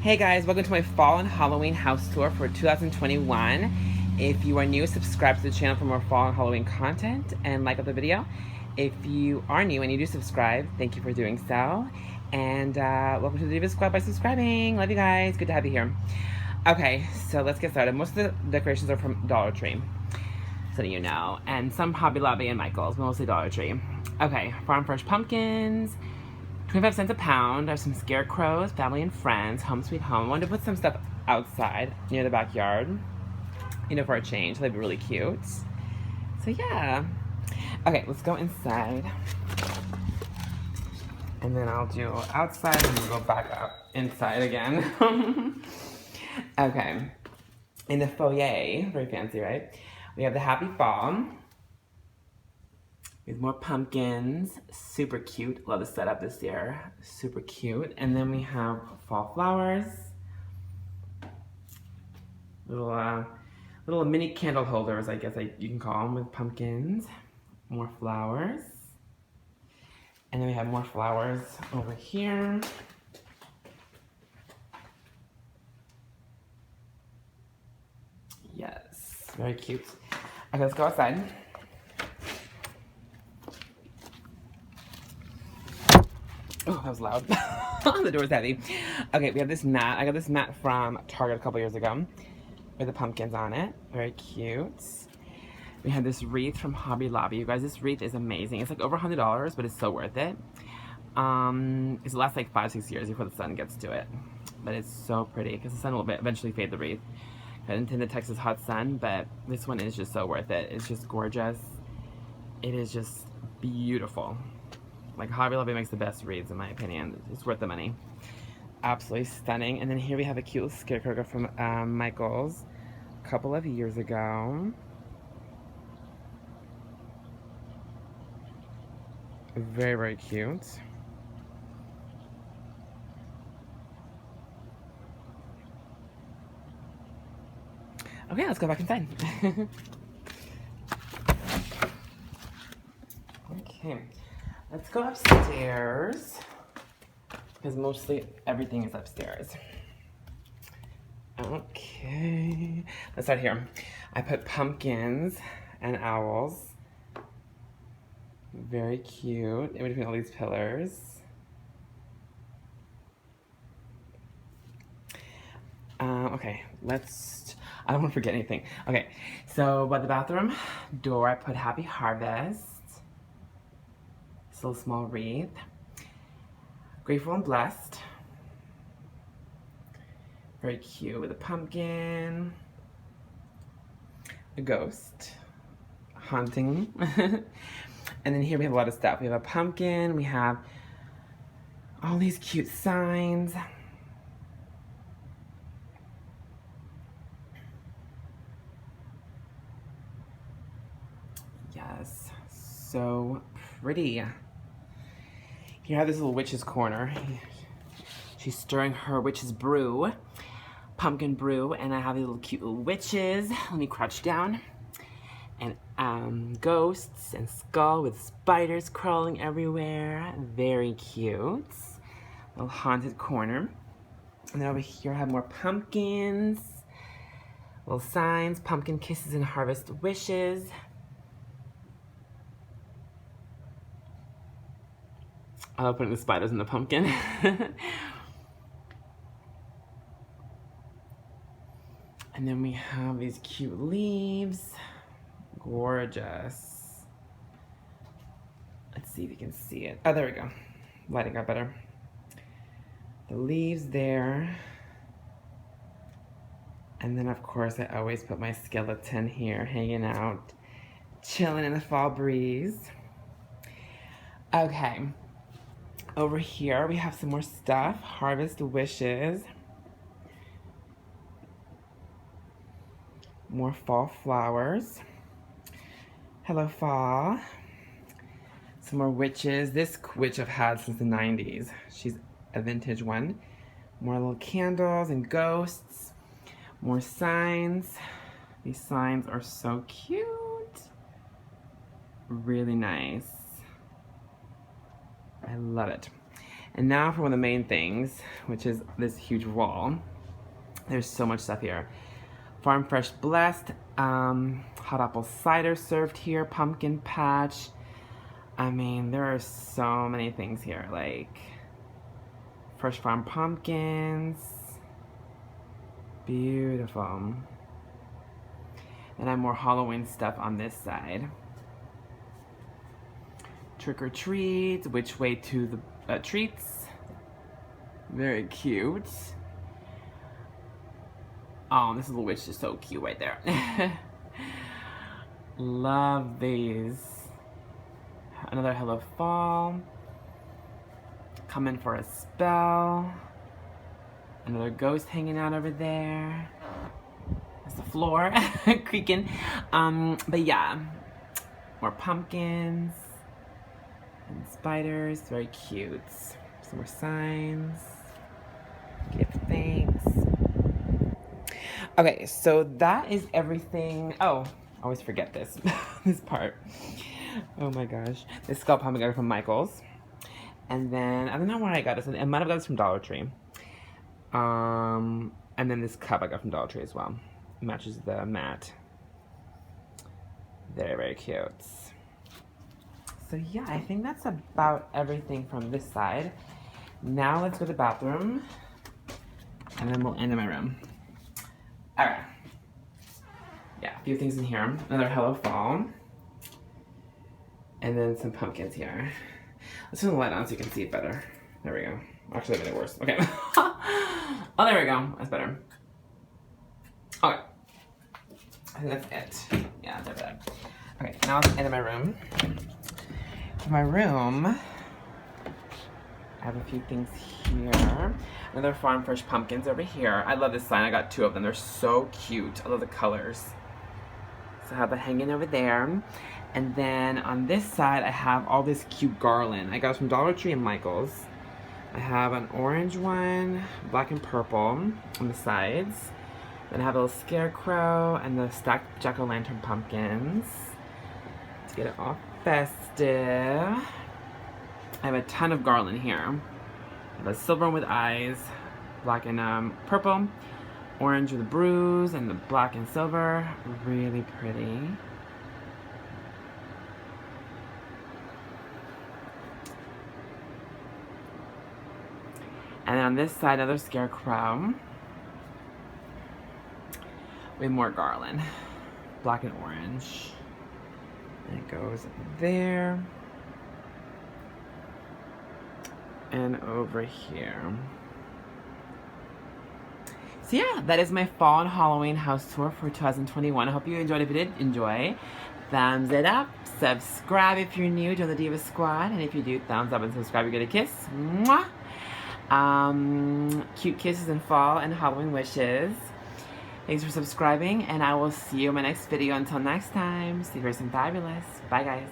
Hey guys, welcome to my fall and Halloween house tour for 2021. If you are new, subscribe to the channel for more fall and Halloween content and like the video. If you are new and you do subscribe, thank you for doing so. And welcome to the Diva Squad by subscribing. Love you guys. Good to have you here. Okay, so let's get started. Most of the decorations are from Dollar Tree, so that you know. And some Hobby Lobby and Michael's, mostly Dollar Tree. Okay, farm fresh pumpkins. 25 cents a pound. There's some scarecrows, family and friends, home sweet home. I wanted to put some stuff outside near the backyard, you know, for a change. They'd be really cute. So yeah. Okay, let's go inside. And then I'll do outside and we'll go back up inside again. Okay. In the foyer, very fancy, right? We have the Happy Fall. With more pumpkins, super cute. Love the setup this year, super cute. And then we have fall flowers, little mini candle holders, I guess you can call them, with pumpkins. More flowers, and then we have more flowers over here. Yes, very cute. Okay, let's go outside. Oh, that was loud. The door's heavy. Okay, we have this mat. I got this mat from Target a couple years ago with the pumpkins on it. Very cute. We have this wreath from Hobby Lobby. You guys, this wreath is amazing. It's like over $100, but it's so worth it. It lasts like 5-6 years before the sun gets to it. But it's so pretty because the sun will eventually fade the wreath. I didn't intend the Texas hot sun, but this one is just so worth it. It's just gorgeous. It is just beautiful. Like, Hobby Lobby makes the best wreaths, in my opinion. It's worth the money. Absolutely stunning. And then here we have a cute scarecrow from Michael's a couple of years ago. Very, very cute. Okay, let's go back inside. Okay. Let's go upstairs, because mostly everything is upstairs. Okay, let's start here. I put pumpkins and owls. Very cute, in between all these pillars. Okay, I don't want to forget anything. Okay, so by the bathroom door, I put Happy Harvest. Little small wreath. Grateful and blessed. Very cute with a pumpkin. A ghost. Haunting. And then here we have a lot of stuff. We have a pumpkin. We have all these cute signs. Yes. So pretty. Here I have this little witch's corner. She's stirring her witch's brew, pumpkin brew, and I have these little cute little witches. Let me crouch down. And ghosts and skull with spiders crawling everywhere. Very cute. Little haunted corner. And then over here I have more pumpkins. Little signs, pumpkin kisses and harvest wishes. I love putting the spiders in the pumpkin. And then we have these cute leaves. Gorgeous. Let's see if you can see it. Oh, there we go. Lighting got better. The leaves there. And then, of course, I always put my skeleton here, hanging out, chilling in the fall breeze. Okay. Over here, we have some more stuff. Harvest wishes. More fall flowers. Hello, fall. Some more witches. This witch I've had since the 90s. She's a vintage one. More little candles and ghosts. More signs. These signs are so cute. Really nice. I love it. And now for one of the main things, which is this huge wall. There's so much stuff here. Farm Fresh Blessed, hot apple cider served here, pumpkin patch. I mean, there are so many things here, like fresh farm pumpkins. Beautiful. And I have more Halloween stuff on this side. Trick or treat, which way to the treats. Very cute. Oh, this little witch is so cute right there. Love these. Another Hello Fall. Come in for a spell. Another ghost hanging out over there. That's the floor creaking. But yeah, more pumpkins and spiders. Very cute. Some more signs. Gift thanks. Okay, so that is everything. Oh, I always forget this this part. Oh my gosh. This skull pump I got it from Michael's. And then, I don't know where I got this. I might have got this from Dollar Tree. And then this cup I got from Dollar Tree as well. It matches the mat. Very, very cute. So yeah, I think that's about everything from this side. Now let's go to the bathroom. And then we'll end in my room. Alright. Yeah, a few things in here. Another Hello Fall. And then some pumpkins here. Let's turn the light on so you can see it better. There we go. Actually, I made it worse. Okay. Oh, there we go. That's better. Okay. I think that's it. Yeah, that's it. Okay, now let's enter my room. For my room, I have a few things here. Another Farm Fresh pumpkins over here. I love this sign. I got two of them. They're so cute. I love the colors. So I have it hanging over there. And then on this side, I have all this cute garland. I got it from Dollar Tree and Michael's. I have an orange one, black and purple on the sides. Then I have a little scarecrow and the stacked jack-o'-lantern pumpkins to get it all festive. I have a ton of garland here. I have a silver one with eyes, black and purple, orange with a bruise, and the black and silver. Really pretty. And then on this side, another scarecrow with more garland, black and orange. And it goes there and over here. So yeah, that is my fall and Halloween house tour for 2021. I hope you enjoyed. If you did enjoy, thumbs it up, subscribe if you're new, join the Diva Squad, and if you do, thumbs up and subscribe, you get a kiss. Mwah! Cute kisses in fall and Halloween wishes. Thanks for subscribing, and I will see you in my next video. Until next time, stay fierce and fabulous. Bye, guys.